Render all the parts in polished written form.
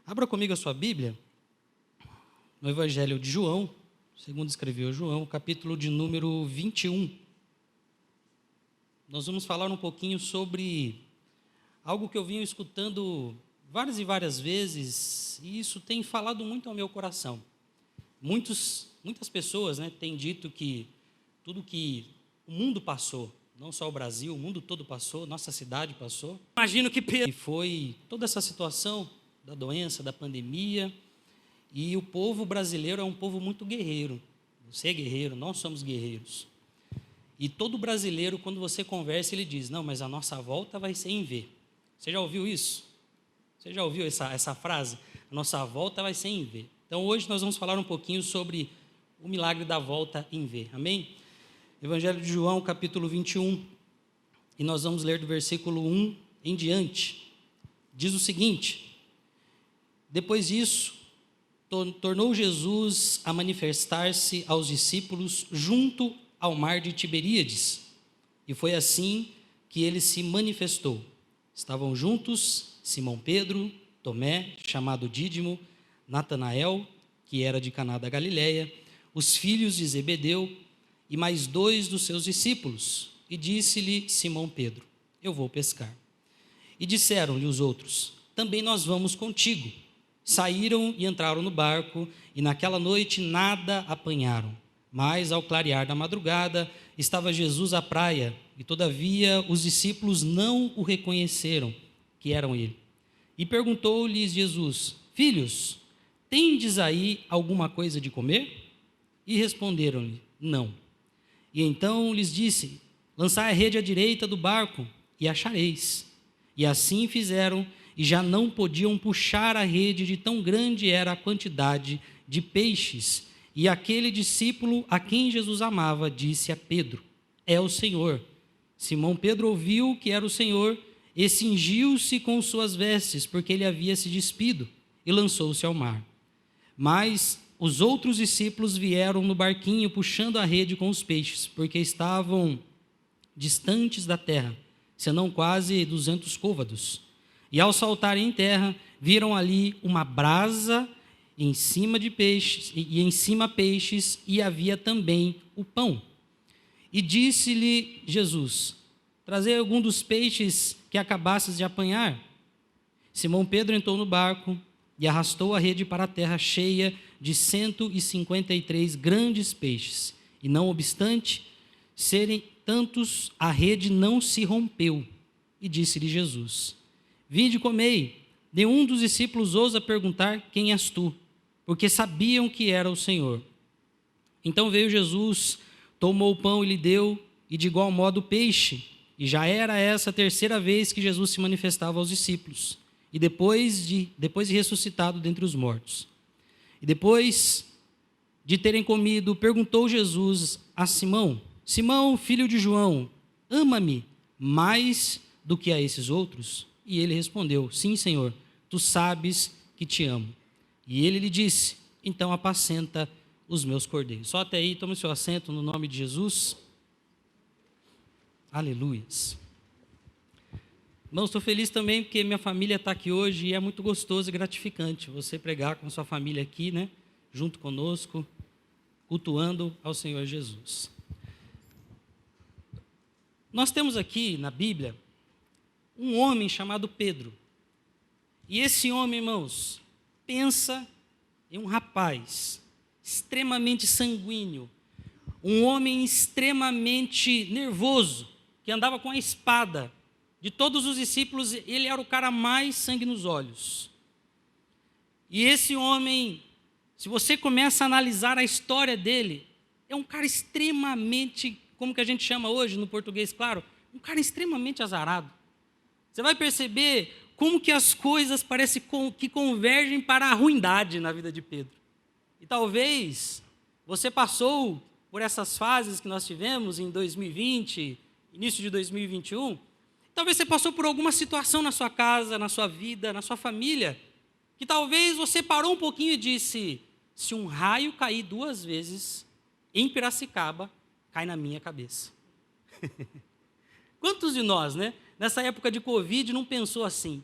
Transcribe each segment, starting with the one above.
Abra comigo a sua Bíblia, no Evangelho de João, segundo escreveu João, capítulo de número 21. Nós vamos falar um pouquinho sobre algo que eu venho escutando várias e várias vezes, e isso tem falado muito ao meu coração. Muitas pessoas, têm dito que tudo que o mundo passou, não só o Brasil, o mundo todo passou, nossa cidade passou. Imagino que foi toda essa situação da doença, da pandemia, e o povo brasileiro é um povo muito guerreiro. Você é guerreiro, nós somos guerreiros. E todo brasileiro, quando você conversa, ele diz, não, mas a nossa volta vai ser em V. Você já ouviu isso? Você já ouviu essa frase? A nossa volta vai ser em V. Então, hoje nós vamos falar um pouquinho sobre o milagre da volta em V. Amém? Evangelho de João, capítulo 21. E nós vamos ler do versículo 1 em diante. Diz o seguinte: depois disso, tornou Jesus a manifestar-se aos discípulos junto ao mar de Tiberíades. E foi assim que ele se manifestou. Estavam juntos Simão Pedro, Tomé, chamado Dídimo, Natanael, que era de Caná da Galileia, os filhos de Zebedeu e mais 2 dos seus discípulos. E disse-lhe Simão Pedro, eu vou pescar. E disseram-lhe os outros, também nós vamos contigo. Saíram e entraram no barco, e naquela noite nada apanharam. Mas, ao clarear da madrugada, estava Jesus à praia, e todavia os discípulos não o reconheceram, que eram ele. E perguntou-lhes Jesus, filhos, tendes aí alguma coisa de comer? E responderam-lhe, não. E então lhes disse, lançai a rede à direita do barco, e achareis. E assim fizeram, e já não podiam puxar a rede, de tão grande era a quantidade de peixes. E aquele discípulo a quem Jesus amava disse a Pedro, é o Senhor. Simão Pedro ouviu que era o Senhor e cingiu-se com suas vestes, porque ele havia se despido, e lançou-se ao mar. Mas os outros discípulos vieram no barquinho puxando a rede com os peixes, porque estavam distantes da terra, senão quase 200 côvados. E ao saltarem em terra, viram ali uma brasa em cima de peixes, e em cima peixes, e havia também o pão. E disse-lhe Jesus, trazei algum dos peixes que acabastes de apanhar. Simão Pedro entrou no barco e arrastou a rede para a terra cheia de 153 grandes peixes. E não obstante serem tantos, a rede não se rompeu. E disse-lhe Jesus, vinde e comei. Nenhum dos discípulos ousa perguntar, quem és tu? Porque sabiam que era o Senhor. Então veio Jesus, tomou o pão e lhe deu, e de igual modo o peixe. E já era essa a terceira vez que Jesus se manifestava aos discípulos. E depois de ressuscitado dentre os mortos. E depois de terem comido, perguntou Jesus a Simão, Simão, filho de João, ama-me mais do que a esses outros? E ele respondeu, sim, Senhor, tu sabes que te amo. E ele lhe disse, então apacenta os meus cordeiros. Só até aí, tome o seu assento no nome de Jesus. Aleluias. Irmãos, estou feliz também porque minha família está aqui hoje e é muito gostoso e gratificante você pregar com a sua família aqui, junto conosco, cultuando ao Senhor Jesus. Nós temos aqui na Bíblia um homem chamado Pedro. E esse homem, irmãos, pensa em um rapaz extremamente sanguíneo, um homem extremamente nervoso, que andava com a espada. De todos os discípulos, ele era o cara mais sangue nos olhos. E esse homem, se você começa a analisar a história dele, é um cara extremamente, como que a gente chama hoje no português, claro, um cara extremamente azarado. Você vai perceber como que as coisas parecem que convergem para a ruindade na vida de Pedro. E talvez você passou por essas fases que nós tivemos em 2020, início de 2021, talvez você passou por alguma situação na sua casa, na sua vida, na sua família, que talvez você parou um pouquinho e disse, se um raio cair 2 vezes em Piracicaba, cai na minha cabeça. Quantos de nós, nessa época de Covid, não pensou assim?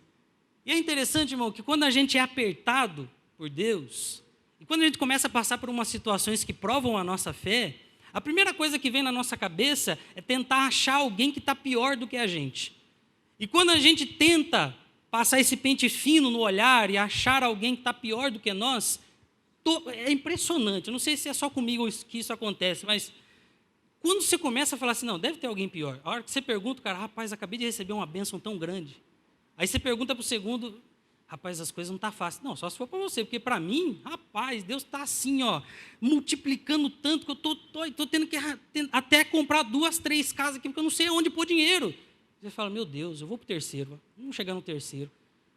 E é interessante, irmão, que quando a gente é apertado por Deus, e quando a gente começa a passar por umas situações que provam a nossa fé, a primeira coisa que vem na nossa cabeça é tentar achar alguém que está pior do que a gente. E quando a gente tenta passar esse pente fino no olhar e achar alguém que está pior do que nós, é impressionante. Eu não sei se é só comigo que isso acontece, mas quando você começa a falar assim, não, deve ter alguém pior. A hora que você pergunta, cara, rapaz, acabei de receber uma bênção tão grande. Aí você pergunta para o segundo, rapaz, as coisas não estão fáceis. Não, só se for para você, porque para mim, rapaz, Deus está assim, ó, multiplicando tanto que eu estou tendo que até comprar 2, 3 casas aqui, porque eu não sei aonde pôr dinheiro. Você fala, meu Deus, eu vou para o terceiro, vamos chegar no terceiro.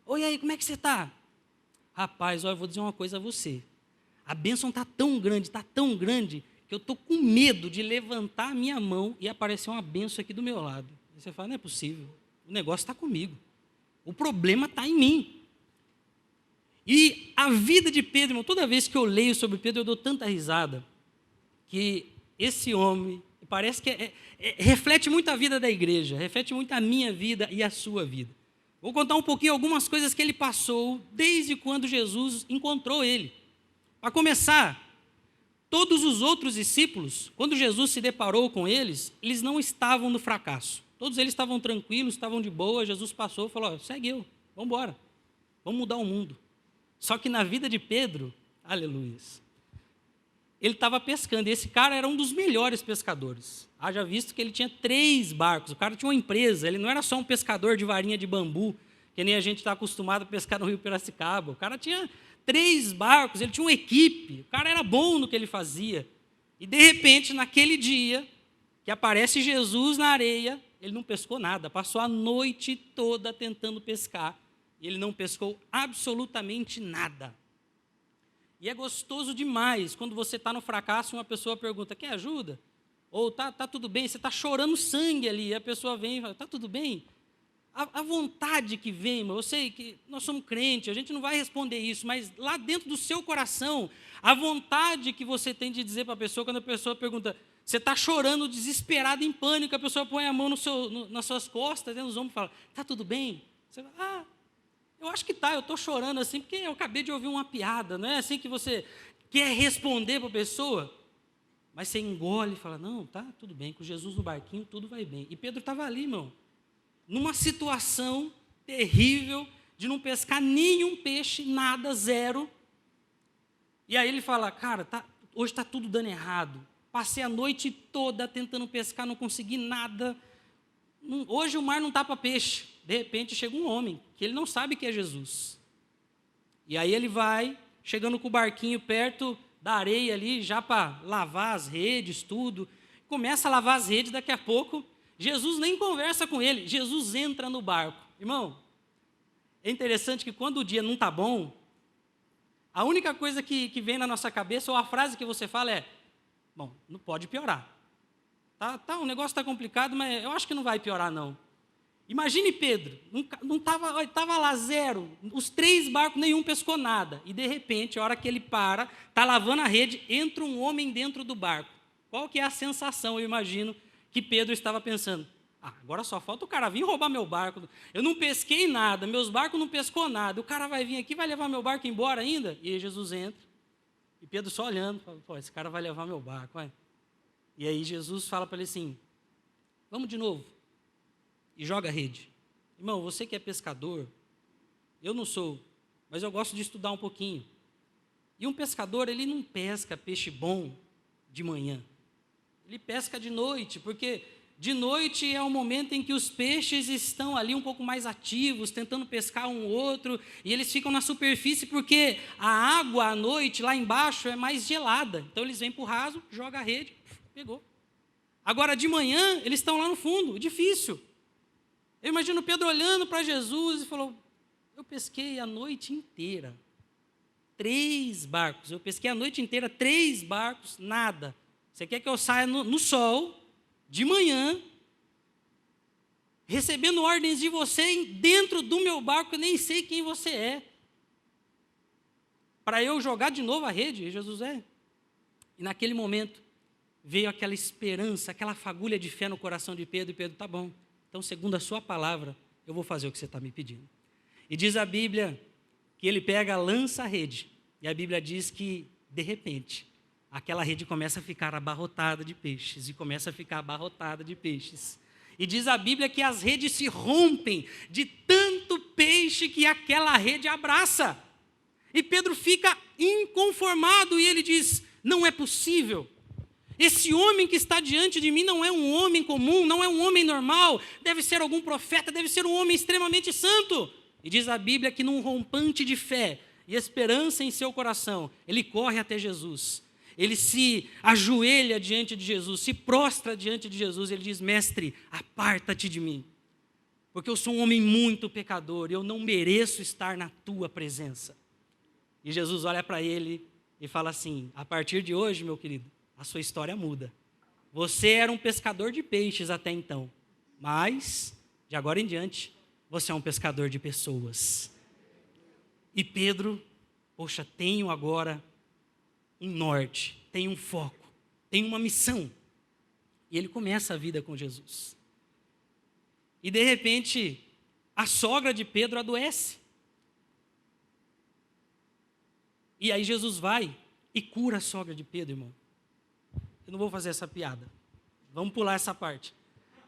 Oi, aí, como é que você está? Rapaz, olha, eu vou dizer uma coisa a você. A bênção está tão grande, que eu estou com medo de levantar a minha mão e aparecer uma bênção aqui do meu lado. Aí você fala, não é possível, o negócio está comigo. O problema está em mim. E a vida de Pedro, irmão, toda vez que eu leio sobre Pedro, eu dou tanta risada, que esse homem, parece que reflete muito a vida da igreja, reflete muito a minha vida e a sua vida. Vou contar um pouquinho algumas coisas que ele passou desde quando Jesus encontrou ele. Para começar, todos os outros discípulos, quando Jesus se deparou com eles, eles não estavam no fracasso. Todos eles estavam tranquilos, estavam de boa. Jesus passou e falou, segue eu, vamos embora, vamos mudar o mundo. Só que na vida de Pedro, aleluia, ele estava pescando, e esse cara era um dos melhores pescadores. Haja visto que ele tinha 3 barcos, o cara tinha uma empresa, ele não era só um pescador de varinha de bambu, que nem a gente está acostumado a pescar no Rio Piracicaba. O cara tinha 3 barcos, ele tinha uma equipe, o cara era bom no que ele fazia. E de repente, naquele dia, que aparece Jesus na areia, ele não pescou nada, passou a noite toda tentando pescar, e ele não pescou absolutamente nada. E é gostoso demais quando você está no fracasso e uma pessoa pergunta, quer ajuda? Ou tá tudo bem, você está chorando sangue ali, e a pessoa vem e fala, está tudo bem? A vontade que vem, irmão, eu sei que nós somos crentes, a gente não vai responder isso, mas lá dentro do seu coração, a vontade que você tem de dizer para a pessoa, quando a pessoa pergunta, você está chorando, desesperado, em pânico, a pessoa põe a mão nas suas costas, nos ombros e fala, está tudo bem? Você fala, eu acho que está, eu estou chorando assim, porque eu acabei de ouvir uma piada, não é assim que você quer responder para a pessoa? Mas você engole e fala, não, tá tudo bem, com Jesus no barquinho tudo vai bem. E Pedro estava ali, irmão, numa situação terrível, de não pescar nenhum peixe, nada, zero. E aí ele fala, cara, hoje está tudo dando errado. Passei a noite toda tentando pescar, não consegui nada. Hoje o mar não está para peixe. De repente chega um homem, que ele não sabe que é Jesus. E aí ele vai, chegando com o barquinho perto da areia ali, já para lavar as redes, tudo. Começa a lavar as redes, daqui a pouco, Jesus nem conversa com ele, Jesus entra no barco. Irmão, é interessante que quando o dia não está bom, a única coisa que vem na nossa cabeça, ou a frase que você fala é, bom, não pode piorar. O negócio está complicado, mas eu acho que não vai piorar, não. Imagine Pedro, estava lá zero, os 3 barcos, nenhum pescou nada. E de repente, a hora que ele para, está lavando a rede, entra um homem dentro do barco. Qual que é a sensação, eu imagino, que Pedro estava pensando? Agora só falta o cara vir roubar meu barco. Eu não pesquei nada, meus barcos não pescou nada. O cara vai vir aqui, vai levar meu barco embora ainda? E aí Jesus entra, e Pedro só olhando, fala, esse cara vai levar meu barco, vai. E aí Jesus fala para ele assim, vamos de novo. E joga a rede. Irmão, você que é pescador, eu não sou, mas eu gosto de estudar um pouquinho. E um pescador, ele não pesca peixe bom de manhã. Ele pesca de noite, porque de noite é o momento em que os peixes estão ali um pouco mais ativos, tentando pescar um outro, e eles ficam na superfície porque a água à noite, lá embaixo, é mais gelada. Então eles vêm para o raso, jogam a rede, pegou. Agora de manhã, eles estão lá no fundo, difícil. Eu imagino Pedro olhando para Jesus e falou, eu pesquei a noite inteira, 3 barcos, eu pesquei a noite inteira, 3 barcos, nada. Você quer que eu saia no sol, de manhã, recebendo ordens de você dentro do meu barco, eu nem sei quem você é, para eu jogar de novo a rede? E Jesus E naquele momento, veio aquela esperança, aquela fagulha de fé no coração de Pedro, e Pedro, tá bom. Então, segundo a sua palavra, eu vou fazer o que você está me pedindo. E diz a Bíblia que ele pega, lança a rede. E a Bíblia diz que, de repente, aquela rede começa a ficar abarrotada de peixes. E começa a ficar abarrotada de peixes. E diz a Bíblia que as redes se rompem de tanto peixe que aquela rede abraça. E Pedro fica inconformado e ele diz, não é possível. Esse homem que está diante de mim não é um homem comum, não é um homem normal, deve ser algum profeta, deve ser um homem extremamente santo. E diz a Bíblia que num rompante de fé e esperança em seu coração, ele corre até Jesus. Ele se ajoelha diante de Jesus, se prostra diante de Jesus, ele diz, mestre, aparta-te de mim, porque eu sou um homem muito pecador, eu não mereço estar na tua presença. E Jesus olha para ele e fala assim, a partir de hoje, meu querido, a sua história muda. Você era um pescador de peixes até então, mas, de agora em diante, você é um pescador de pessoas. E Pedro, poxa, tenho agora um norte, tem um foco, tem uma missão. E ele começa a vida com Jesus. E de repente, a sogra de Pedro adoece. E aí Jesus vai e cura a sogra de Pedro, irmão. Eu não vou fazer essa piada. Vamos pular essa parte.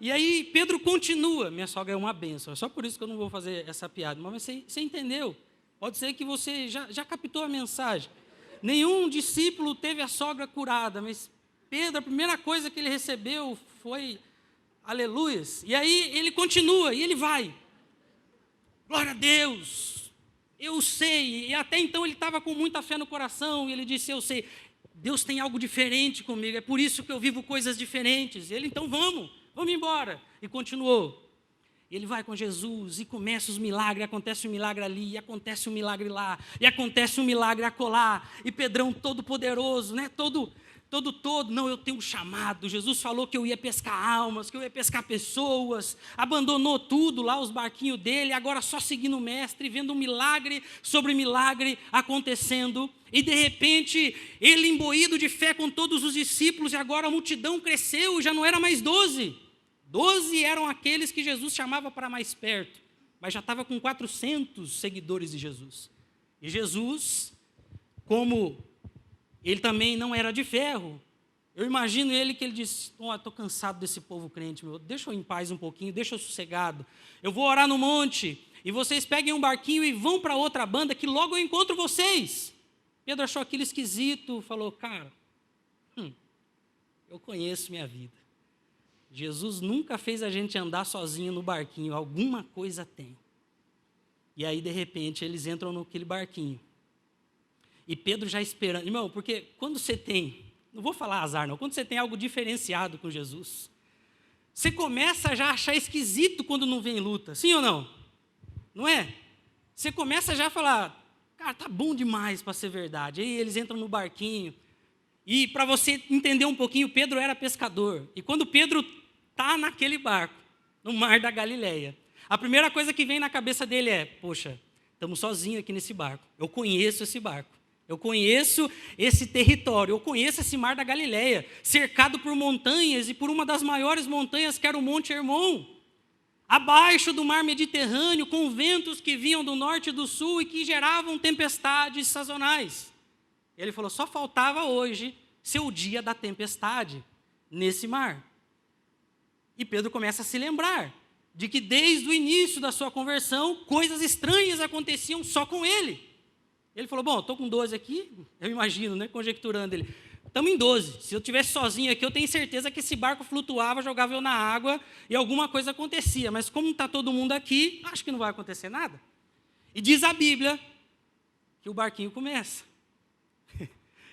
E aí Pedro continua. Minha sogra é uma bênção. É só por isso que eu não vou fazer essa piada. Mas você entendeu. Pode ser que você já captou a mensagem. Nenhum discípulo teve a sogra curada, mas Pedro, a primeira coisa que ele recebeu foi aleluias. E aí ele continua, e ele vai. Glória a Deus, eu sei. E até então ele estava com muita fé no coração, e ele disse, eu sei, Deus tem algo diferente comigo, é por isso que eu vivo coisas diferentes. E ele, então vamos embora. E continuou. Ele vai com Jesus e começa os milagres, acontece um milagre ali, e acontece um milagre lá, e acontece um milagre acolá, e Pedrão todo poderoso, né? Todo, não, eu tenho um chamado, Jesus falou que eu ia pescar almas, que eu ia pescar pessoas, abandonou tudo lá, os barquinhos dele, agora só seguindo o mestre, vendo um milagre sobre milagre acontecendo, e de repente, ele imbuído de fé com todos os discípulos, e agora a multidão cresceu, já não era mais 12, 12 eram aqueles que Jesus chamava para mais perto, mas já estava com 400 seguidores de Jesus. E Jesus, como ele também não era de ferro, eu imagino ele que ele disse, estou cansado desse povo crente, meu, deixa eu em paz um pouquinho, deixa eu sossegado, eu vou orar no monte, e vocês peguem um barquinho e vão para outra banda, que logo eu encontro vocês. Pedro achou aquilo esquisito, falou, cara, eu conheço minha vida. Jesus nunca fez a gente andar sozinho no barquinho, alguma coisa tem. E aí, de repente, eles entram naquele barquinho. E Pedro já esperando. Irmão, porque quando você tem, não vou falar azar não, quando você tem algo diferenciado com Jesus, você começa já a achar esquisito quando não vem luta, sim ou não? Não é? Você começa já a falar, cara, tá bom demais para ser verdade. Aí eles entram no barquinho. E para você entender um pouquinho, Pedro era pescador. E quando Pedro está naquele barco, no mar da Galileia, a primeira coisa que vem na cabeça dele é, poxa, estamos sozinhos aqui nesse barco, eu conheço esse barco, eu conheço esse território, eu conheço esse mar da Galileia, cercado por montanhas e por uma das maiores montanhas que era o Monte Hermon, abaixo do mar Mediterrâneo, com ventos que vinham do norte e do sul e que geravam tempestades sazonais. Ele falou, só faltava hoje ser o dia da tempestade nesse mar. E Pedro começa a se lembrar de que desde o início da sua conversão, coisas estranhas aconteciam só com ele. Ele falou, bom, estou com 12 aqui, eu imagino, né, conjecturando ele, estamos em 12, se eu estivesse sozinho aqui, eu tenho certeza que esse barco flutuava, jogava eu na água e alguma coisa acontecia, mas como está todo mundo aqui, acho que não vai acontecer nada. E diz a Bíblia que o barquinho começa.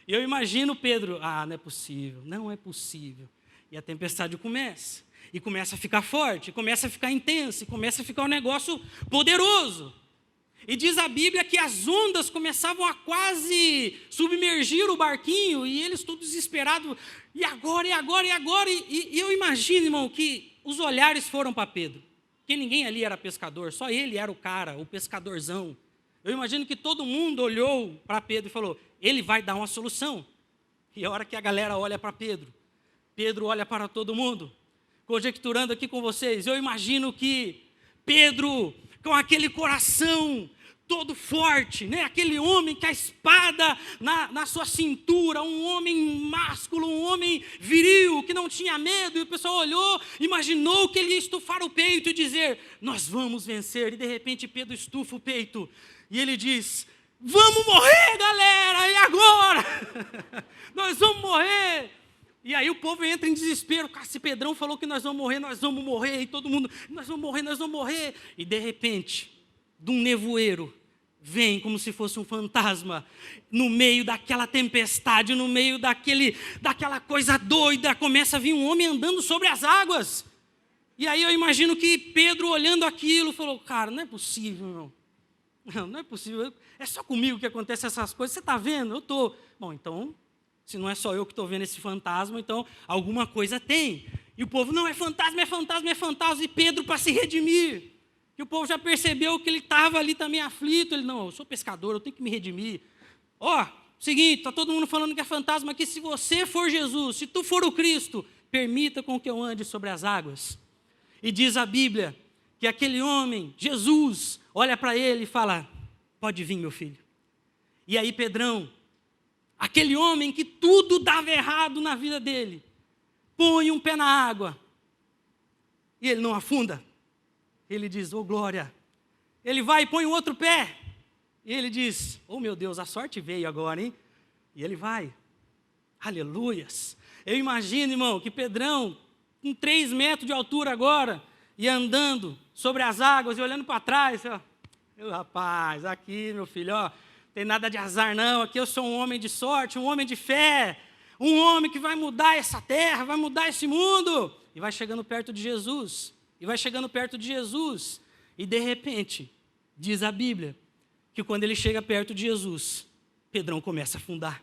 E eu imagino Pedro, não é possível. E a tempestade começa. E começa a ficar forte, começa a ficar intensa, e começa a ficar um negócio poderoso. E diz a Bíblia que as ondas começavam a quase submergir o barquinho, e eles todos desesperados, e agora? E eu imagino, irmão, que os olhares foram para Pedro, porque ninguém ali era pescador, só ele era o cara, o pescadorzão. Eu imagino que todo mundo olhou para Pedro e falou, ele vai dar uma solução. E a hora que a galera olha para Pedro, Pedro olha para todo mundo, conjecturando aqui com vocês, eu imagino que Pedro com aquele coração todo forte, né? Aquele homem com a espada na sua cintura, um homem másculo, um homem viril, que não tinha medo, e o pessoal olhou, imaginou que ele ia estufar o peito e dizer, nós vamos vencer, e de repente Pedro estufa o peito, e ele diz, vamos morrer, galera, e agora? Nós vamos morrer. E aí o povo entra em desespero, se Pedrão falou que nós vamos morrer, e todo mundo, nós vamos morrer, e de repente, de um nevoeiro, vem como se fosse um fantasma, no meio daquela tempestade, no meio daquela coisa doida, começa a vir um homem andando sobre as águas. E aí eu imagino que Pedro, olhando aquilo, falou, cara, não é possível, irmão. Não é possível, é só comigo que acontecem essas coisas, você está vendo? Eu estou. Bom, então, se não é só eu que estou vendo esse fantasma, então alguma coisa tem. E o povo, não, é fantasma, e Pedro para se redimir. Que o povo já percebeu que ele estava ali também aflito. Ele, não, eu sou pescador, eu tenho que me redimir. Seguinte, está todo mundo falando que é fantasma aqui. Se você for Jesus, se tu for o Cristo, permita com que eu ande sobre as águas. E diz a Bíblia que aquele homem, Jesus, olha para ele e fala, pode vir, meu filho. E aí Pedrão, aquele homem que tudo dava errado na vida dele, põe um pé na água e ele não afunda. Ele diz, glória. Ele vai e põe o outro pé. E ele diz, meu Deus, a sorte veio agora, hein? E ele vai. Aleluias. Eu imagino, irmão, que Pedrão, com 3 metros de altura agora, e andando sobre as águas e olhando para trás. Rapaz, aqui, meu filho, tem nada de azar não. Aqui eu sou um homem de sorte, um homem de fé. Um homem que vai mudar essa terra, vai mudar esse mundo. E vai chegando perto de Jesus. E de repente, diz a Bíblia, que quando ele chega perto de Jesus, Pedrão começa a afundar.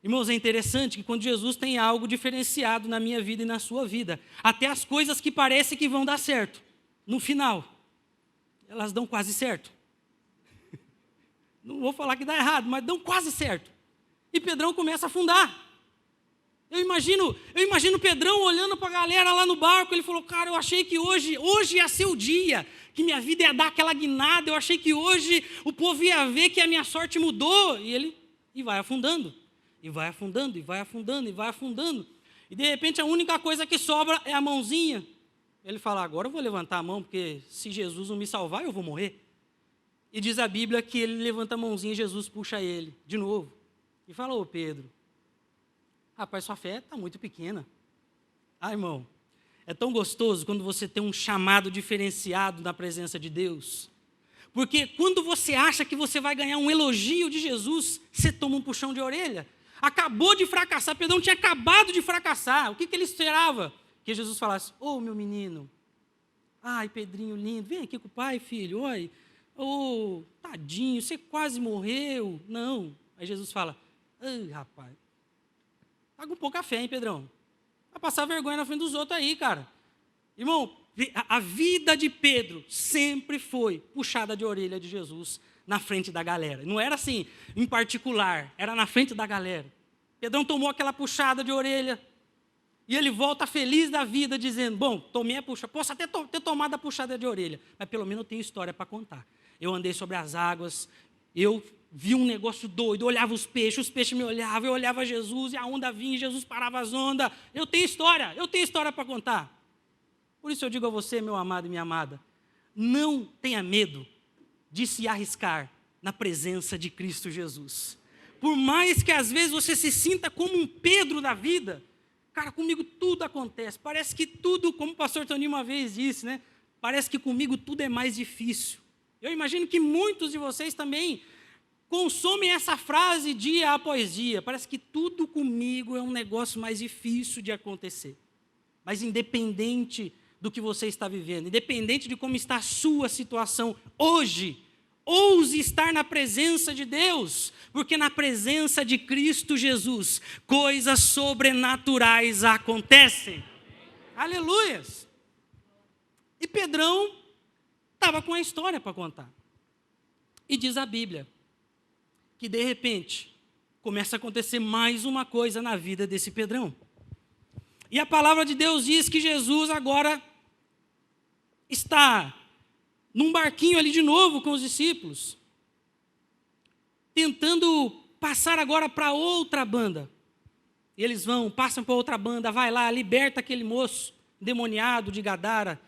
Irmãos, é interessante que quando Jesus tem algo diferenciado na minha vida e na sua vida, até as coisas que parecem que vão dar certo, no final, elas dão quase certo. Não vou falar que dá errado, mas dão quase certo. E Pedrão começa a afundar. Eu imagino Pedrão olhando para a galera lá no barco, ele falou, cara, eu achei que hoje ia ser o dia, que minha vida ia dar aquela guinada, eu achei que hoje o povo ia ver que a minha sorte mudou, e vai afundando, e vai afundando, e vai afundando, e vai afundando, e de repente a única coisa que sobra é a mãozinha. Ele fala, agora eu vou levantar a mão, porque se Jesus não me salvar, eu vou morrer. E diz a Bíblia que ele levanta a mãozinha e Jesus puxa ele, de novo, e fala, Pedro, rapaz, sua fé está muito pequena. Irmão, é tão gostoso quando você tem um chamado diferenciado na presença de Deus. Porque quando você acha que você vai ganhar um elogio de Jesus, você toma um puxão de orelha. Acabou de fracassar, Pedrão tinha acabado de fracassar. O que ele esperava? Que Jesus falasse, meu menino, Pedrinho lindo, vem aqui com o pai, filho, oi. Tadinho, você quase morreu. Não. Aí Jesus fala, rapaz, tá com pouca fé, hein, Pedrão? Vai passar vergonha na frente dos outros aí, cara. Irmão, a vida de Pedro sempre foi puxada de orelha de Jesus na frente da galera. Não era assim, em particular, era na frente da galera. Pedrão tomou aquela puxada de orelha e ele volta feliz da vida, dizendo, tomei a puxada, posso até ter tomado a puxada de orelha, mas pelo menos eu tenho história para contar. Eu andei sobre as águas, eu vi um negócio doido, eu olhava os peixes me olhavam, eu olhava Jesus e a onda vinha e Jesus parava as ondas. Eu tenho história para contar. Por isso eu digo a você, meu amado e minha amada, não tenha medo de se arriscar na presença de Cristo Jesus. Por mais que às vezes você se sinta como um Pedro da vida, cara, comigo tudo acontece, parece que tudo, como o pastor Toninho uma vez disse, né? Parece que comigo tudo é mais difícil. Eu imagino que muitos de vocês também consomem essa frase dia após dia. Parece que tudo comigo é um negócio mais difícil de acontecer. Mas independente do que você está vivendo, independente de como está a sua situação hoje, ouse estar na presença de Deus, porque na presença de Cristo Jesus, coisas sobrenaturais acontecem. Aleluias! E Pedrão estava com a história para contar. E diz a Bíblia que de repente começa a acontecer mais uma coisa na vida desse Pedrão. E a palavra de Deus diz que Jesus agora está num barquinho ali de novo com os discípulos, tentando passar agora para outra banda. E eles passam para outra banda, vai lá, liberta aquele moço endemoniado de Gadara.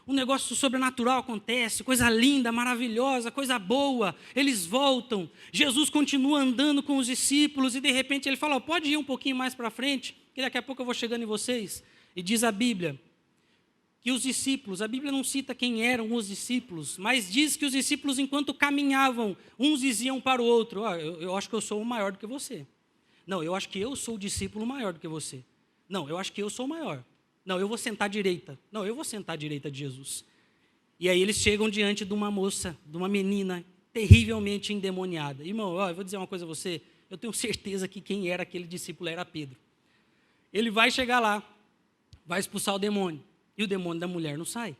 Um negócio sobrenatural acontece, coisa linda, maravilhosa, coisa boa. Eles voltam, Jesus continua andando com os discípulos e de repente ele fala, pode ir um pouquinho mais para frente, que daqui a pouco eu vou chegando em vocês. E diz a Bíblia que os discípulos, a Bíblia não cita quem eram os discípulos, mas diz que os discípulos, enquanto caminhavam, uns diziam para o outro, eu acho que eu sou o maior do que você. Não, eu acho que eu sou o discípulo maior do que você. Não, eu acho que eu sou o maior. Não, eu vou sentar à direita. Não, eu vou sentar à direita de Jesus. E aí eles chegam diante de uma moça, de uma menina terrivelmente endemoniada. Irmão, eu vou dizer uma coisa a você, eu tenho certeza que quem era aquele discípulo era Pedro. Ele vai chegar lá, vai expulsar o demônio, e o demônio da mulher não sai.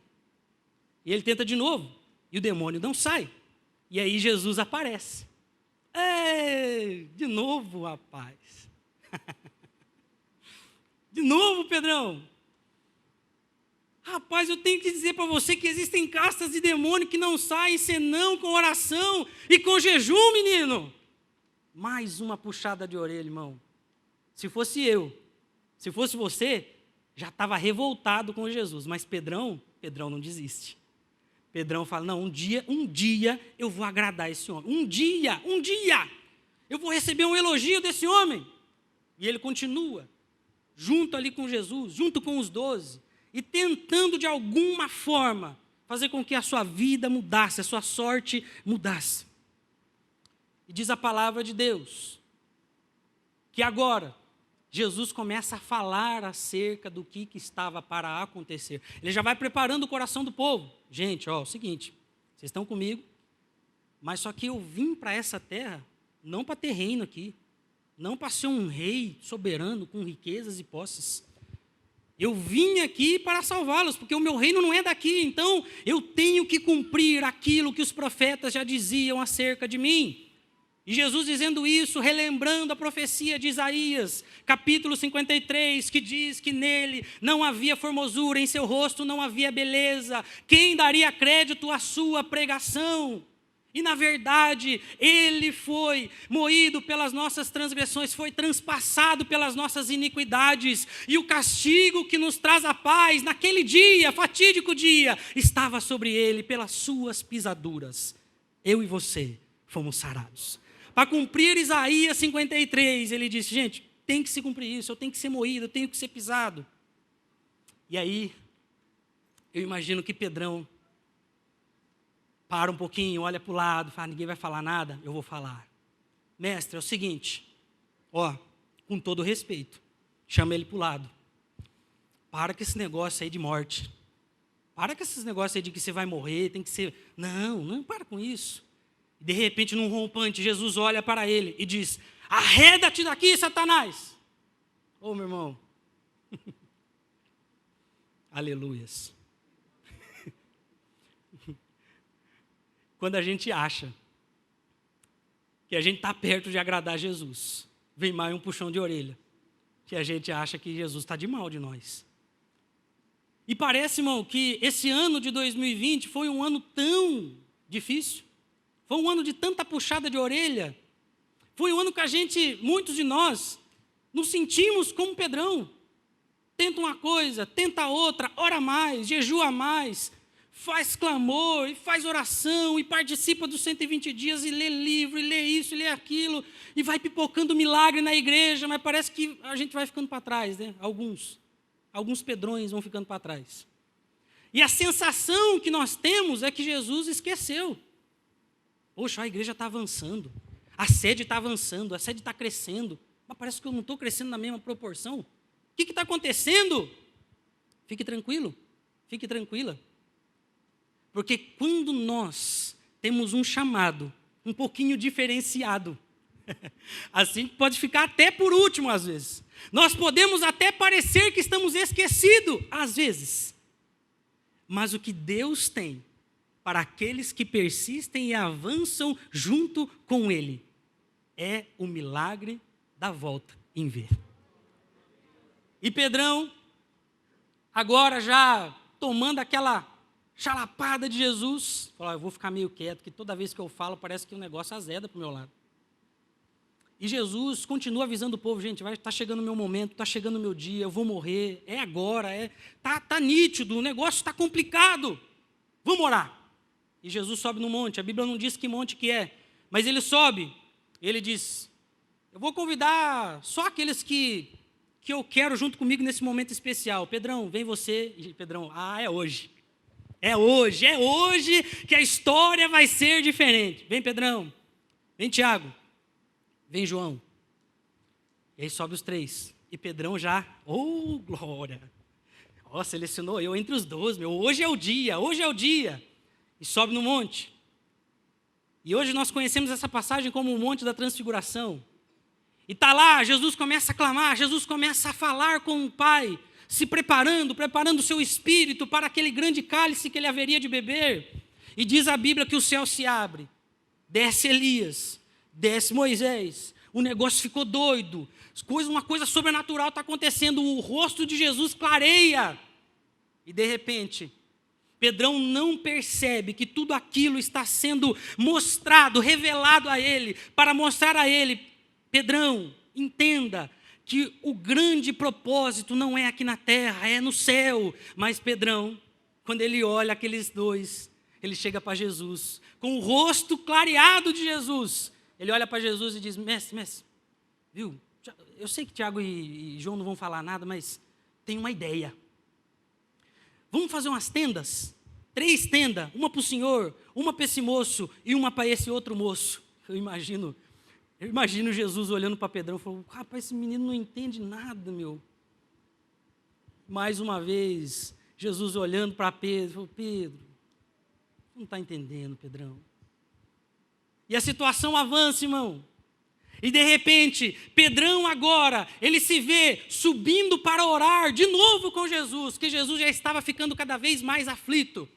E ele tenta de novo, e o demônio não sai. E aí Jesus aparece. Ei, de novo, rapaz. De novo, Pedrão. Rapaz, eu tenho que dizer para você que existem castas de demônio que não saem senão com oração e com jejum, menino. Mais uma puxada de orelha, irmão. Se fosse eu, se fosse você, já estava revoltado com Jesus. Mas Pedrão não desiste. Pedrão fala, não, um dia eu vou agradar esse homem. Um dia, eu vou receber um elogio desse homem. E ele continua, junto ali com Jesus, junto com os 12, e tentando de alguma forma fazer com que a sua vida mudasse, a sua sorte mudasse. E diz a palavra de Deus, que agora Jesus começa a falar acerca do que estava para acontecer. Ele já vai preparando o coração do povo. Gente, é o seguinte, vocês estão comigo, mas só que eu vim para essa terra, não para ter reino aqui, não para ser um rei soberano com riquezas e posses. Eu vim aqui para salvá-los, porque o meu reino não é daqui, então eu tenho que cumprir aquilo que os profetas já diziam acerca de mim. E Jesus dizendo isso, relembrando a profecia de Isaías, capítulo 53, que diz que nele não havia formosura, em seu rosto não havia beleza. Quem daria crédito à sua pregação? E na verdade, ele foi moído pelas nossas transgressões, foi transpassado pelas nossas iniquidades. E o castigo que nos traz a paz, naquele dia, fatídico dia, estava sobre ele pelas suas pisaduras. Eu e você fomos sarados. Para cumprir Isaías 53, ele disse, gente, tem que se cumprir isso, eu tenho que ser moído, eu tenho que ser pisado. E aí, eu imagino que Pedrão para um pouquinho, olha para o lado, fala, ninguém vai falar nada, eu vou falar. Mestre, é o seguinte, com todo respeito, chama ele para o lado. Para com esse negócio aí de morte. Para com esses negócios aí de que você vai morrer, tem que ser... Não para com isso. De repente, num rompante, Jesus olha para ele e diz, arreda-te daqui, Satanás. Meu irmão. Aleluias. Quando a gente acha que a gente está perto de agradar Jesus, vem mais um puxão de orelha, que a gente acha que Jesus está de mal de nós. E parece, irmão, que esse ano de 2020 foi um ano tão difícil, foi um ano de tanta puxada de orelha, foi um ano que muitos de nós, nos sentimos como Pedrão. Tenta uma coisa, tenta outra, ora mais, jejua mais, faz clamor, e faz oração, e participa dos 120 dias, e lê livro, e lê isso, e lê aquilo, e vai pipocando milagre na igreja, mas parece que a gente vai ficando para trás, né? Alguns Pedrões vão ficando para trás. E a sensação que nós temos é que Jesus esqueceu. Poxa, a igreja está avançando, a sede está avançando, a sede está crescendo, mas parece que eu não estou crescendo na mesma proporção. O que está acontecendo? Fique tranquilo, fique tranquila. Porque quando nós temos um chamado um pouquinho diferenciado, assim pode ficar até por último às vezes. Nós podemos até parecer que estamos esquecidos às vezes. Mas o que Deus tem para aqueles que persistem e avançam junto com Ele é o milagre da volta em V. E Pedrão, agora já tomando aquela chalapada de Jesus. Falou, eu vou ficar meio quieto, porque toda vez que eu falo parece que o negócio azeda para o meu lado. E Jesus continua avisando o povo, gente, está chegando o meu momento, está chegando o meu dia, eu vou morrer, é agora, tá nítido, o negócio está complicado, vamos orar. E Jesus sobe no monte, a Bíblia não diz que monte que é, mas ele sobe, ele diz, eu vou convidar só aqueles que eu quero junto comigo nesse momento especial. Pedrão, vem você. E Pedrão, é hoje. É hoje que a história vai ser diferente. Vem Pedrão, vem Tiago, vem João. E aí sobe os 3. E Pedrão já, glória. Selecionou eu entre os 12, hoje é o dia. E sobe no monte. E hoje nós conhecemos essa passagem como o Monte da Transfiguração. E está lá, Jesus começa a clamar, Jesus começa a falar com o Pai, se preparando o seu espírito para aquele grande cálice que ele haveria de beber. E diz a Bíblia que o céu se abre, desce Elias, desce Moisés, o negócio ficou doido, uma coisa sobrenatural está acontecendo, o rosto de Jesus clareia. E de repente, Pedrão não percebe que tudo aquilo está sendo mostrado, revelado a ele, para mostrar a ele, Pedrão, entenda que o grande propósito não é aqui na terra, é no céu. Mas Pedrão, quando ele olha aqueles 2, ele chega para Jesus, com o rosto clareado de Jesus. Ele olha para Jesus e diz, mestre, viu? Eu sei que Tiago e João não vão falar nada, mas tem uma ideia. Vamos fazer umas tendas? 3 tendas, uma para o senhor, uma para esse moço e uma para esse outro moço. Eu imagino Jesus olhando para Pedrão e falando, rapaz, esse menino não entende nada, meu. Mais uma vez, Jesus olhando para Pedro, falou, Pedro, não está entendendo, Pedrão. E a situação avança, irmão. E de repente, Pedrão agora, ele se vê subindo para orar de novo com Jesus, que Jesus já estava ficando cada vez mais aflito.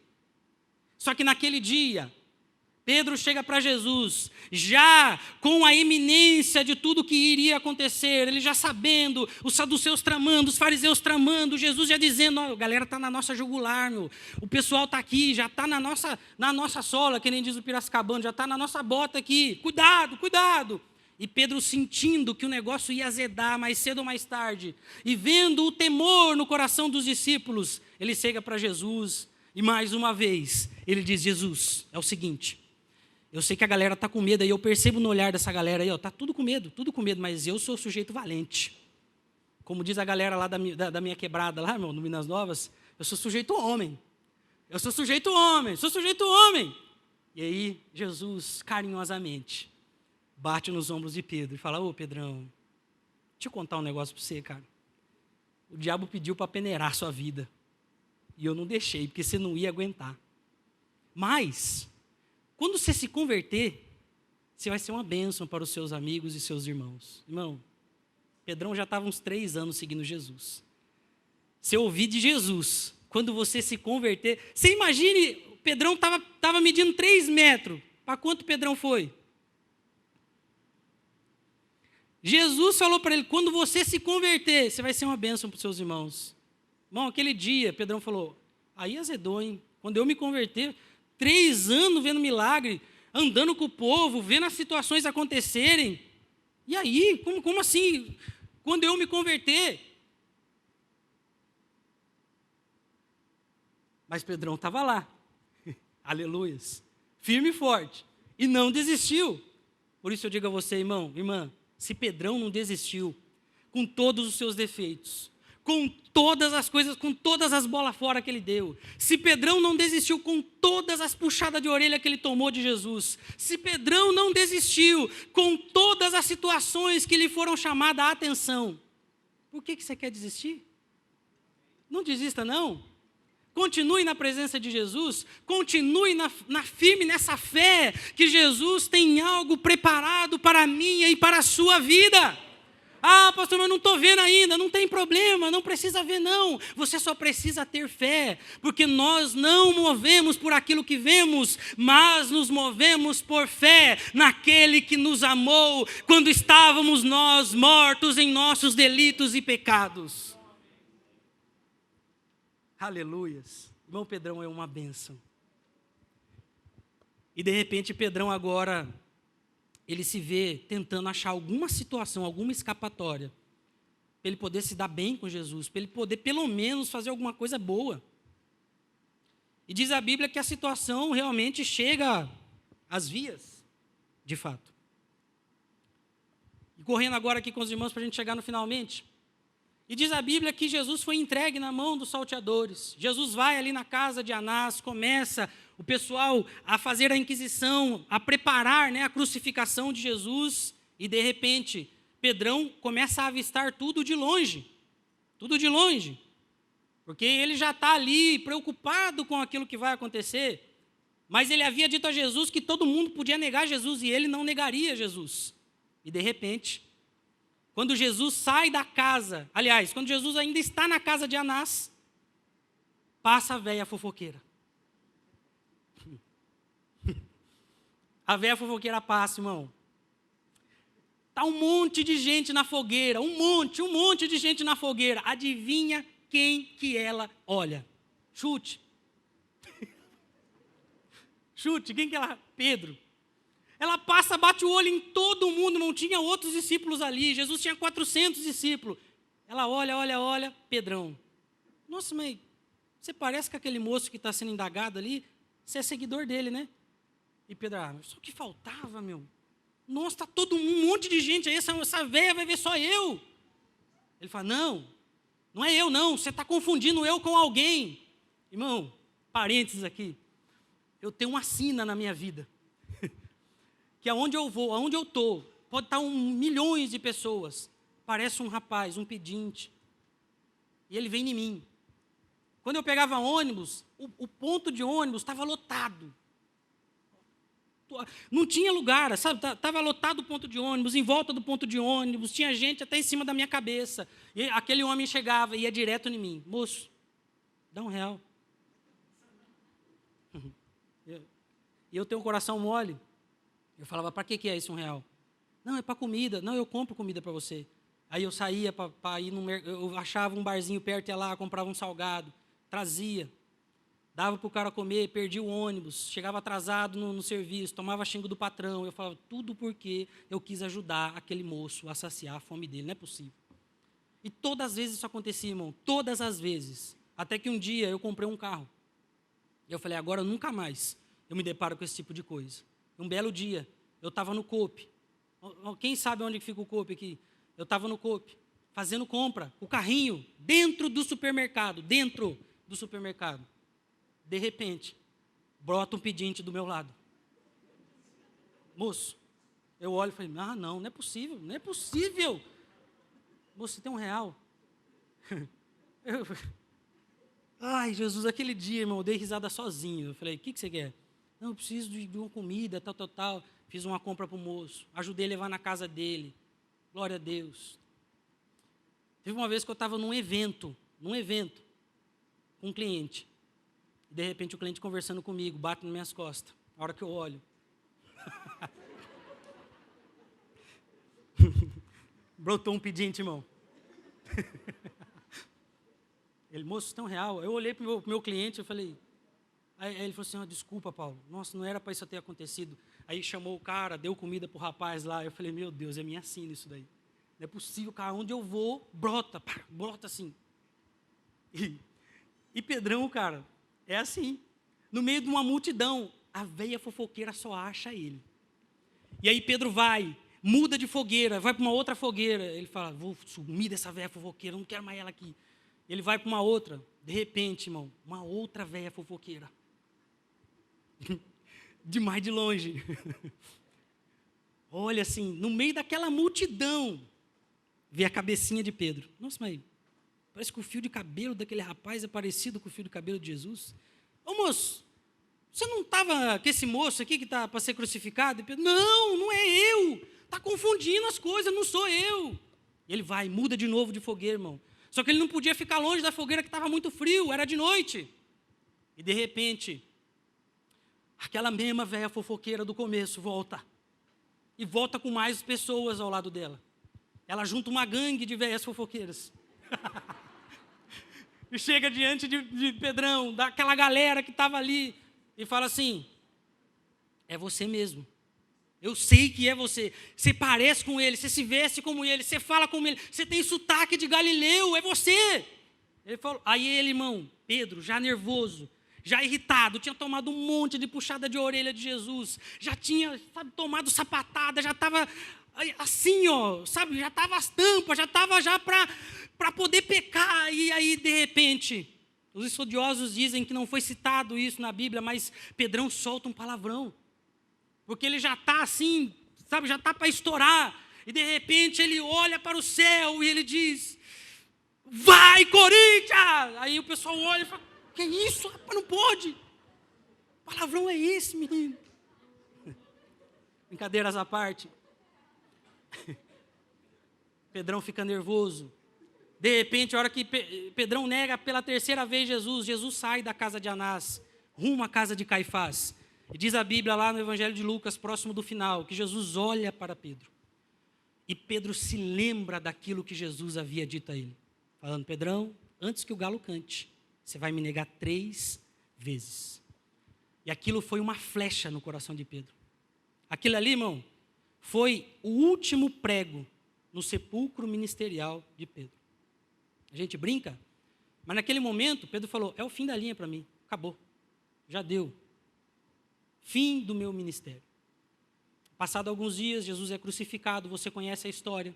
Só que naquele dia, Pedro chega para Jesus, já com a iminência de tudo que iria acontecer, ele já sabendo, os saduceus tramando, os fariseus tramando, Jesus já dizendo, a galera está na nossa jugular, o pessoal está aqui, já está na nossa sola, que nem diz o Piracicabano, já está na nossa bota aqui, cuidado. E Pedro sentindo que o negócio ia azedar mais cedo ou mais tarde, e vendo o temor no coração dos discípulos, ele chega para Jesus, e mais uma vez, ele diz, Jesus, é o seguinte, eu sei que a galera está com medo aí, eu percebo no olhar dessa galera aí, está tudo com medo, mas eu sou sujeito valente. Como diz a galera lá da minha quebrada, lá, no Minas Novas, eu sou sujeito homem. E aí, Jesus, carinhosamente, bate nos ombros de Pedro e fala, ô Pedrão, deixa eu contar um negócio para você, cara. O diabo pediu para peneirar a sua vida. E eu não deixei, porque você não ia aguentar. Mas, quando você se converter, você vai ser uma bênção para os seus amigos e seus irmãos. Irmão, Pedrão já estava uns 3 anos seguindo Jesus. Se eu ouvir de Jesus, quando você se converter, você imagine, Pedrão estava medindo 3 metros. Para quanto Pedrão foi? Jesus falou para ele, quando você se converter, você vai ser uma bênção para os seus irmãos. Irmão, aquele dia, Pedrão falou, aí azedou, hein? Quando eu me converter, 3 anos vendo milagre, andando com o povo, vendo as situações acontecerem. E aí, como assim? Quando eu me converter? Mas Pedrão estava lá, aleluias, firme e forte, e não desistiu. Por isso eu digo a você, irmão, irmã, se Pedrão não desistiu, com todos os seus defeitos, com todas as coisas, com todas as bolas fora que ele deu, se Pedrão não desistiu com todas as puxadas de orelha que ele tomou de Jesus, se Pedrão não desistiu com todas as situações que lhe foram chamadas a atenção, por que você quer desistir? Não desista não, continue na presença de Jesus, continue firme nessa fé, que Jesus tem algo preparado para a minha e para a sua vida. Ah, pastor, mas eu não estou vendo ainda, não tem problema, não precisa ver não, você só precisa ter fé, porque nós não movemos por aquilo que vemos, mas nos movemos por fé naquele que nos amou, quando estávamos nós mortos em nossos delitos e pecados. Aleluias. Irmão, Pedrão é uma bênção. E de repente Pedrão agora, ele se vê tentando achar alguma situação, alguma escapatória, para ele poder se dar bem com Jesus, para ele poder pelo menos fazer alguma coisa boa. E diz a Bíblia que a situação realmente chega às vias, de fato. E correndo agora aqui com os irmãos para a gente chegar no finalmente. E diz a Bíblia que Jesus foi entregue na mão dos salteadores. Jesus vai ali na casa de Anás, começa o pessoal a fazer a inquisição, a preparar, né, a crucificação de Jesus, e de repente, Pedrão começa a avistar tudo de longe, porque ele já está ali preocupado com aquilo que vai acontecer, mas ele havia dito a Jesus que todo mundo podia negar Jesus, e ele não negaria Jesus. E de repente, quando Jesus sai da casa, aliás, quando Jesus ainda está na casa de Anás, passa a véia fofoqueira. A véia fofoqueira passa, irmão. Está um monte de gente na fogueira, um monte de gente na fogueira. Adivinha quem que ela olha? Chute. Chute, quem que ela? Pedro. Ela passa, bate o olho em todo mundo, não tinha outros discípulos ali. Jesus tinha 400 discípulos. Ela olha, Pedrão. Nossa, mas você parece que aquele moço que está sendo indagado ali, você é seguidor dele, né? E Pedro, só que faltava, meu. Nossa, está todo um monte de gente aí, essa véia vai ver só eu. Ele fala, não é eu não, você está confundindo eu com alguém. Irmão, parênteses aqui, eu tenho uma sina na minha vida, que aonde eu vou, aonde eu estou, pode estar milhões de pessoas, parece um rapaz, um pedinte, e ele vem em mim. Quando eu pegava ônibus, o ponto de ônibus estava lotado. Não tinha lugar, sabe? Estava lotado o ponto de ônibus, em volta do ponto de ônibus, tinha gente até em cima da minha cabeça. E aquele homem chegava e ia direto em mim. Moço, dá R$1. E eu tenho um coração mole. Eu falava, para que é esse R$1? Não, é para comida. Não, eu compro comida para você. Aí eu saía para ir no mercado, eu achava um barzinho perto, ia lá, comprava um salgado, trazia. Dava para o cara comer, perdia o ônibus, chegava atrasado no serviço, tomava xingo do patrão. Eu falava, tudo porque eu quis ajudar aquele moço a saciar a fome dele, não é possível. E todas as vezes isso acontecia, irmão, todas as vezes. Até que um dia eu comprei um carro. E eu falei, agora nunca mais eu me deparo com esse tipo de coisa. Um belo dia, eu estava no Coop. Quem sabe onde fica o Coop aqui? Eu estava no Coop, fazendo compra, o carrinho, dentro do supermercado. De repente, brota um pedinte do meu lado. Moço, eu olho e falei, não é possível. Moço, você tem R$1? Ai, Jesus, aquele dia, irmão, eu dei risada sozinho. Eu falei, o que você quer? Não, eu preciso de uma comida, tal. Fiz uma compra para o moço, ajudei a levar na casa dele. Glória a Deus. Teve uma vez que eu estava num evento, com um cliente. De repente o cliente conversando comigo, bate nas minhas costas. A hora que eu olho. Brotou um pedinte, irmão. Ele, moço, tem R$1? Eu olhei para o meu cliente e falei... Aí ele falou assim, desculpa, Paulo. Nossa, não era para isso ter acontecido. Aí chamou o cara, deu comida para o rapaz lá. Eu falei, meu Deus, é minha sina isso daí. Não é possível, cara. Onde eu vou, brota assim. E Pedrão, cara... É assim, no meio de uma multidão, a véia fofoqueira só acha ele. E aí Pedro vai, muda de fogueira, vai para uma outra fogueira. Ele fala, vou sumir dessa véia fofoqueira, não quero mais ela aqui. Ele vai para uma outra, de repente, irmão, uma outra véia fofoqueira. De mais de longe. Olha assim, no meio daquela multidão, vê a cabecinha de Pedro. Nossa, mas... Parece que o fio de cabelo daquele rapaz é parecido com o fio de cabelo de Jesus. Ô moço, você não estava com esse moço aqui que está para ser crucificado? Não é eu. Está confundindo as coisas, não sou eu. E ele vai, muda de novo de fogueira, irmão. Só que ele não podia ficar longe da fogueira que estava muito frio, era de noite. E de repente, aquela mesma velha fofoqueira do começo volta. E volta com mais pessoas ao lado dela. Ela junta uma gangue de velhas fofoqueiras. e chega diante de Pedrão, daquela galera que estava ali, e fala assim: é você mesmo. Eu sei que é você. Você parece com ele, você se veste como ele, você fala como ele, você tem sotaque de Galileu, é você. Ele falou, aí ele, irmão, Pedro, já nervoso, já irritado, tinha tomado um monte de puxada de orelha de Jesus, já tinha, sabe, tomado sapatada, já estava assim, ó, sabe, já estava as tampas, já estava já para poder pecar. E aí, de repente, os estudiosos dizem que não foi citado isso na Bíblia, mas Pedrão solta um palavrão, porque ele já está assim, sabe, já está para estourar. E de repente ele olha para o céu e ele diz: vai, Corinthians! Aí o pessoal olha e fala: que isso, rapaz, não pode. Palavrão é esse, menino? Brincadeiras à parte. Pedrão fica nervoso. De repente, a hora que Pedrão nega pela terceira vez Jesus sai da casa de Anás, rumo à casa de Caifás. E diz a Bíblia lá no Evangelho de Lucas, próximo do final, que Jesus olha para Pedro. E Pedro se lembra daquilo que Jesus havia dito a ele. Falando: Pedrão, antes que o galo cante, você vai me negar 3 vezes. E aquilo foi uma flecha no coração de Pedro. Aquilo ali, irmão, foi o último prego no sepulcro ministerial de Pedro. A gente brinca, mas naquele momento Pedro falou: é o fim da linha para mim, acabou, já deu. Fim do meu ministério. Passado alguns dias, Jesus é crucificado, você conhece a história.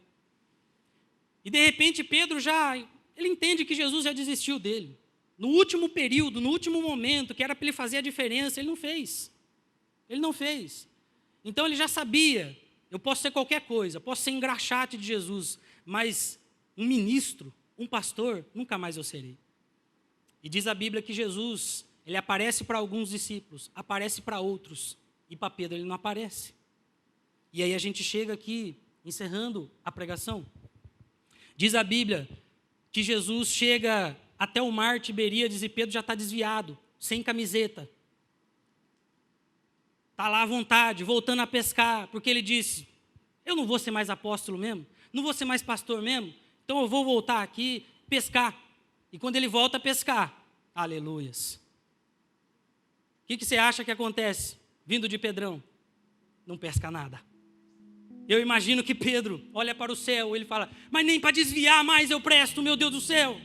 E de repente Pedro ele entende que Jesus já desistiu dele. No último período, no último momento, que era para ele fazer a diferença, ele não fez. Ele não fez. Então ele já sabia: eu posso ser qualquer coisa, posso ser engraxate de Jesus, mas um ministro, um pastor, nunca mais eu serei. E diz a Bíblia que Jesus, ele aparece para alguns discípulos, aparece para outros, e para Pedro ele não aparece. E aí a gente chega aqui, encerrando a pregação. Diz a Bíblia que Jesus chega até o mar Tiberíades e Pedro já está desviado, sem camiseta. Está lá à vontade, voltando a pescar, porque ele disse: eu não vou ser mais apóstolo mesmo, não vou ser mais pastor mesmo, então eu vou voltar aqui pescar. E quando ele volta a pescar, aleluias. O que você acha que acontece vindo de Pedrão? Não pesca nada. Eu imagino que Pedro olha para o céu, ele fala: mas nem para desviar mais eu presto, meu Deus do céu.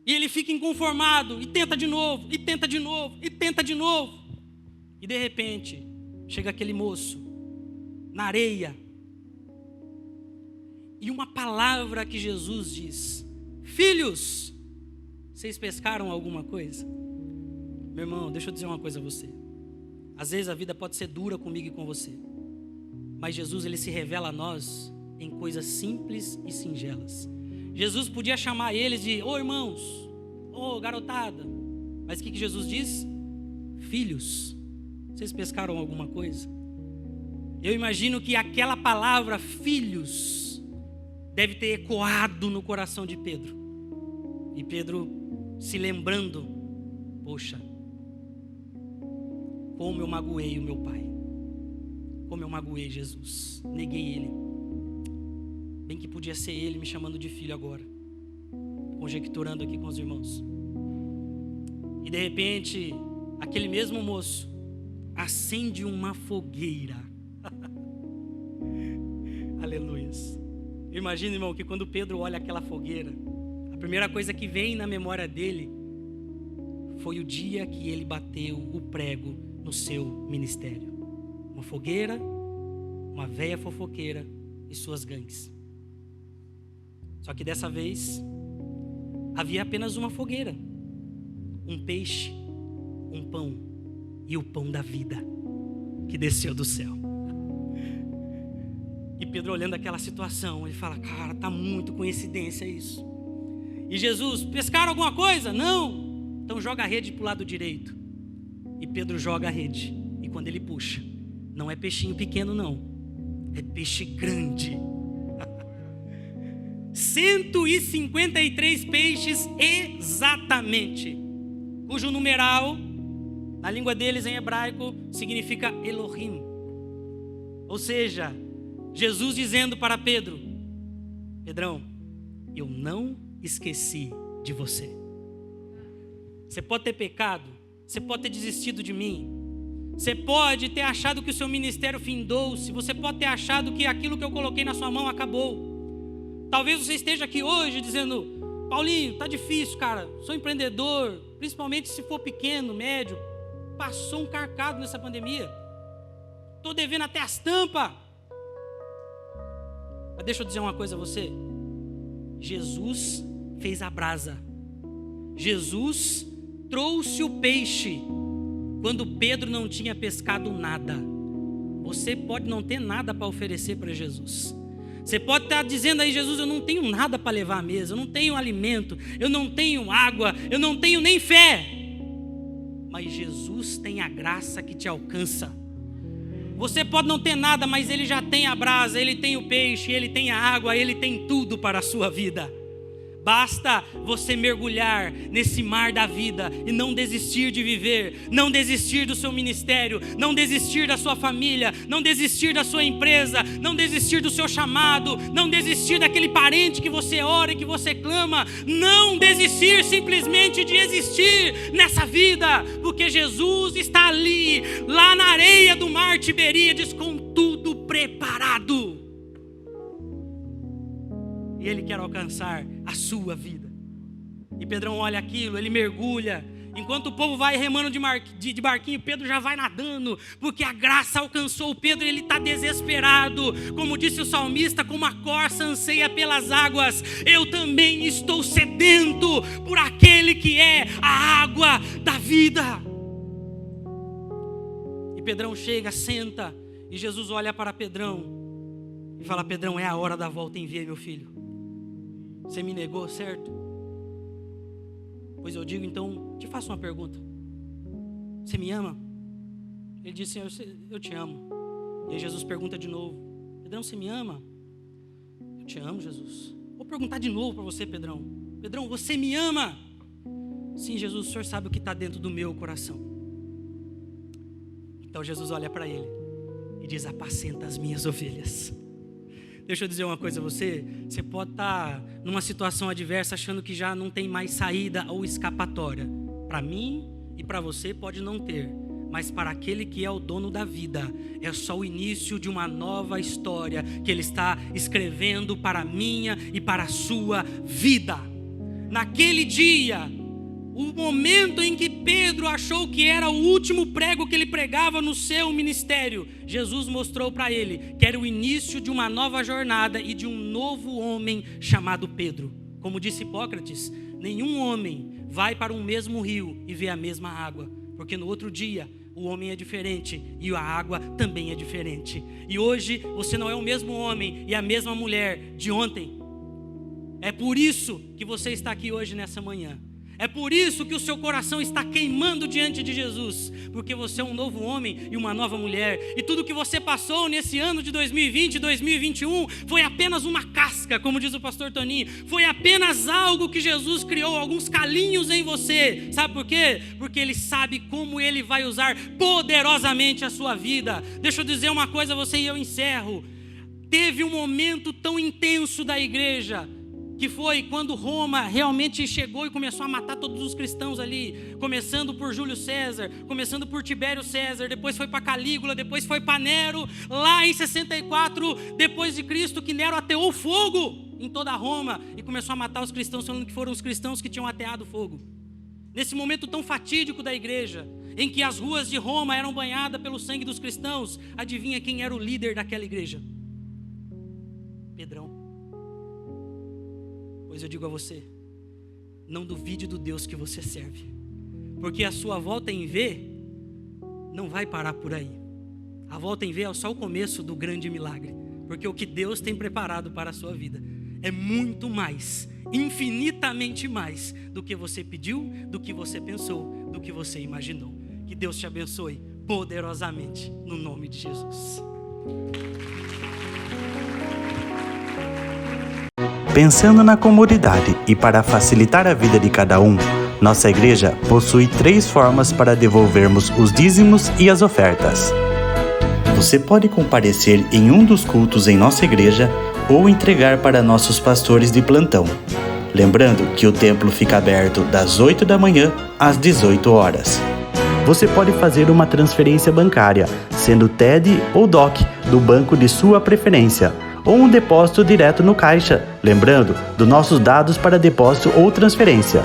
E ele fica inconformado, e tenta de novo, e tenta de novo, e tenta de novo. E de repente, chega aquele moço, na areia, e uma palavra que Jesus diz: filhos, vocês pescaram alguma coisa? Meu irmão, deixa eu dizer uma coisa a você. Às vezes a vida pode ser dura comigo e com você, mas Jesus, ele se revela a nós em coisas simples e singelas. Jesus podia chamar eles de: ô irmãos, ô garotada, mas o que Jesus diz? Filhos, vocês pescaram alguma coisa? Eu imagino que aquela palavra filhos deve ter ecoado no coração de Pedro. E Pedro se lembrando: poxa, como eu magoei o meu pai, como eu magoei Jesus, neguei ele. Bem que podia ser ele me chamando de filho agora, conjecturando aqui com os irmãos. E de repente, aquele mesmo moço acende uma fogueira. Aleluias. Imagina, irmão, que quando Pedro olha aquela fogueira, a primeira coisa que vem na memória dele foi o dia que ele bateu o prego no seu ministério. Uma fogueira, uma véia fofoqueira e suas gangues. Só que dessa vez havia apenas uma fogueira, um peixe, um pão e o pão da vida que desceu do céu. E Pedro, olhando aquela situação, ele fala: cara, tá muito coincidência isso. E Jesus: pescaram alguma coisa? Não. Então joga a rede para o lado direito. E Pedro joga a rede, e quando ele puxa, não é peixinho pequeno não, é peixe grande. 153 peixes exatamente, cujo numeral, na língua deles em hebraico, significa Elohim. Ou seja, Jesus dizendo para Pedro: Pedrão, eu não esqueci de você. Você pode ter pecado, você pode ter desistido de mim, você pode ter achado que o seu ministério findou-se, você pode ter achado que aquilo que eu coloquei na sua mão acabou. Talvez você esteja aqui hoje dizendo: Paulinho, tá difícil, cara, sou empreendedor, principalmente se for pequeno, médio, passou um carcado nessa pandemia, estou devendo até as tampas. Mas deixa eu dizer uma coisa a você: Jesus fez a brasa, Jesus trouxe o peixe quando Pedro não tinha pescado nada. Você pode não ter nada para oferecer para Jesus. Você pode estar dizendo aí: Jesus, eu não tenho nada para levar à mesa, eu não tenho alimento, eu não tenho água, eu não tenho nem fé. Mas Jesus tem a graça que te alcança. Você pode não ter nada, mas Ele já tem a brasa, Ele tem o peixe, Ele tem a água, Ele tem tudo para a sua vida. Basta você mergulhar nesse mar da vida e não desistir de viver, não desistir do seu ministério, não desistir da sua família, não desistir da sua empresa, não desistir do seu chamado, não desistir daquele parente que você ora e que você clama, não desistir simplesmente de existir nessa vida, porque Jesus está ali, lá na areia do mar Tiberíades, com tudo preparado. E Ele quer alcançar a sua vida. E Pedrão olha aquilo, ele mergulha. Enquanto o povo vai remando de barquinho, Pedro já vai nadando, porque a graça alcançou o Pedro e ele está desesperado. Como disse o salmista, como a corça anseia pelas águas, eu também estou sedento por aquele que é a água da vida. E Pedrão chega, senta, e Jesus olha para Pedrão e fala: Pedrão, é a hora da volta em via, meu filho. Você me negou, certo? Pois eu digo, então, te faço uma pergunta. Você me ama? Ele disse: eu te amo. E aí Jesus pergunta de novo: Pedrão, você me ama? Eu te amo, Jesus. Vou perguntar de novo para você, Pedrão. Pedrão, você me ama? Sim, Jesus, o Senhor sabe o que está dentro do meu coração. Então Jesus olha para ele e diz: apacenta as minhas ovelhas. Deixa eu dizer uma coisa a você: você pode estar numa situação adversa achando que já não tem mais saída ou escapatória. Para mim e para você pode não ter, mas para aquele que é o dono da vida, é só o início de uma nova história que Ele está escrevendo para a minha e para a sua vida. Naquele dia, o momento em que Pedro achou que era o último prego que ele pregava no seu ministério, Jesus mostrou para ele que era o início de uma nova jornada e de um novo homem chamado Pedro. Como disse Hipócrates, nenhum homem vai para um mesmo rio e vê a mesma água, porque no outro dia o homem é diferente e a água também é diferente. E hoje você não é o mesmo homem e a mesma mulher de ontem. É por isso que você está aqui hoje nessa manhã. É por isso que o seu coração está queimando diante de Jesus, porque você é um novo homem e uma nova mulher, e tudo que você passou nesse ano de 2020 e 2021 foi apenas uma casca, como diz o pastor Toninho, foi apenas algo que Jesus criou, alguns calinhos em você. Sabe por quê? Porque Ele sabe como Ele vai usar poderosamente a sua vida. Deixa eu dizer uma coisa a você e eu encerro. Teve um momento tão intenso da igreja, que foi quando Roma realmente chegou e começou a matar todos os cristãos ali, começando por Júlio César, começando por Tibério César, depois foi para Calígula, depois foi para Nero, lá em 64 depois de Cristo, que Nero ateou fogo em toda Roma e começou a matar os cristãos, falando que foram os cristãos que tinham ateado fogo. Nesse momento tão fatídico da igreja, em que as ruas de Roma eram banhadas pelo sangue dos cristãos, adivinha quem era o líder daquela igreja? Pedrão. Pois eu digo a você, não duvide do Deus que você serve, porque a sua volta em V não vai parar por aí. A volta em V é só o começo do grande milagre, porque o que Deus tem preparado para a sua vida é muito mais, infinitamente mais do que você pediu, do que você pensou, do que você imaginou. Que Deus te abençoe poderosamente, no nome de Jesus. Pensando na comunidade e para facilitar a vida de cada um, nossa igreja possui 3 formas para devolvermos os dízimos e as ofertas. Você pode comparecer em um dos cultos em nossa igreja ou entregar para nossos pastores de plantão. Lembrando que o templo fica aberto das 8 da manhã às 18 horas. Você pode fazer uma transferência bancária, sendo TED ou DOC, do banco de sua preferência, ou um depósito direto no caixa, lembrando dos nossos dados para depósito ou transferência.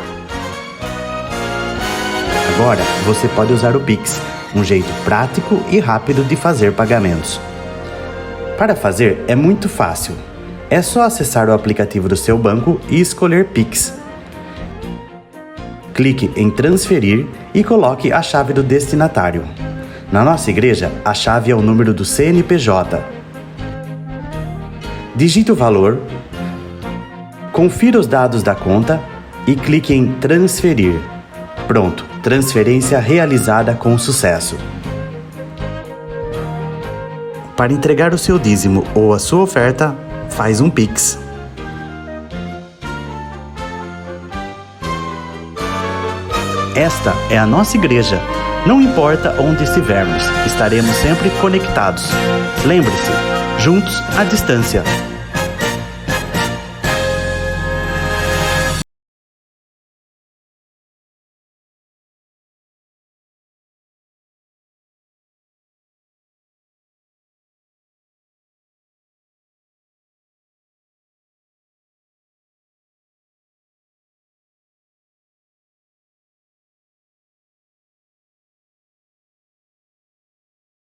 Agora, você pode usar o Pix, um jeito prático e rápido de fazer pagamentos. Para fazer é muito fácil. É só acessar o aplicativo do seu banco e escolher Pix. Clique em transferir e coloque a chave do destinatário. Na nossa igreja, a chave é o número do CNPJ. Digite o valor, confira os dados da conta e clique em transferir. Pronto, transferência realizada com sucesso. Para entregar o seu dízimo ou a sua oferta, faz um Pix. Esta é a nossa igreja. Não importa onde estivermos, estaremos sempre conectados. Lembre-se, juntos à distância.